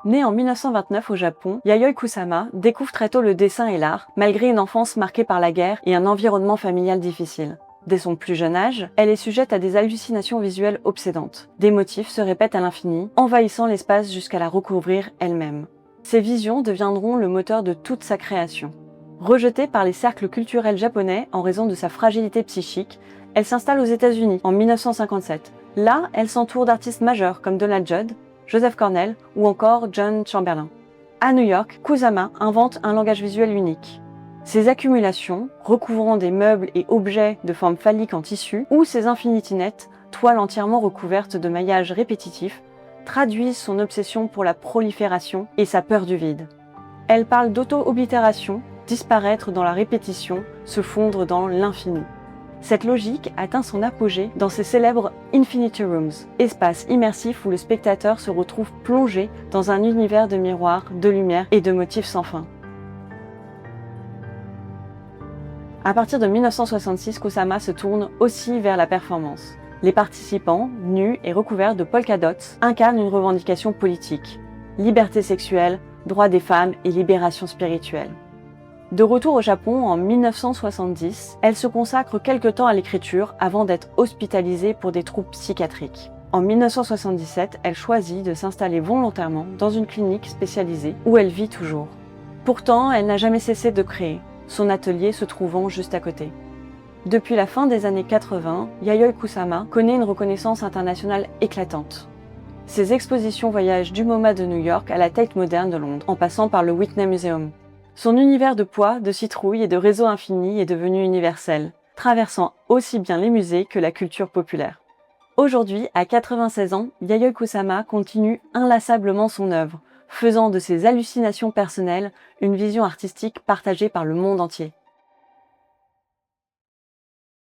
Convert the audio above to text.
Né en 1929 au Japon, Yayoi Kusama découvre très tôt le dessin et l'art, malgré une enfance marquée par la guerre et un environnement familial difficile. Dès son plus jeune âge, elle est sujette à des hallucinations visuelles obsédantes. Des motifs se répètent à l'infini, envahissant l'espace jusqu'à la recouvrir elle-même. Ces visions deviendront le moteur de toute sa création. Rejetée par les cercles culturels japonais en raison de sa fragilité psychique, elle s'installe aux États-Unis en 1957. Là, elle s'entoure d'artistes majeurs comme Donald Judd, Joseph Cornell ou encore John Chamberlain. À New York, Kusama invente un langage visuel unique. Ses accumulations, recouvrant des meubles et objets de forme phallique en tissu, ou ses infinity nets, toiles entièrement recouvertes de maillages répétitifs, traduisent son obsession pour la prolifération et sa peur du vide. Elle parle d'auto-oblitération, disparaître dans la répétition, se fondre dans l'infini. Cette logique atteint son apogée dans ses célèbres Infinity Rooms, espaces immersifs où le spectateur se retrouve plongé dans un univers de miroirs, de lumière et de motifs sans fin. À partir de 1966, Kusama se tourne aussi vers la performance. Les participants, nus et recouverts de polka dots, incarnent une revendication politique. Liberté sexuelle, droits des femmes et libération spirituelle. De retour au Japon en 1970, elle se consacre quelque temps à l'écriture avant d'être hospitalisée pour des troubles psychiatriques. En 1977, elle choisit de s'installer volontairement dans une clinique spécialisée où elle vit toujours. Pourtant, elle n'a jamais cessé de créer, son atelier se trouvant juste à côté. Depuis la fin des années 80, Yayoi Kusama connaît une reconnaissance internationale éclatante. Ses expositions voyagent du MoMA de New York à la Tate Modern de Londres, en passant par le Whitney Museum. Son univers de poids, de citrouilles et de réseaux infinis est devenu universel, traversant aussi bien les musées que la culture populaire. Aujourd'hui, à 96 ans, Yayoi Kusama continue inlassablement son œuvre, faisant de ses hallucinations personnelles une vision artistique partagée par le monde entier.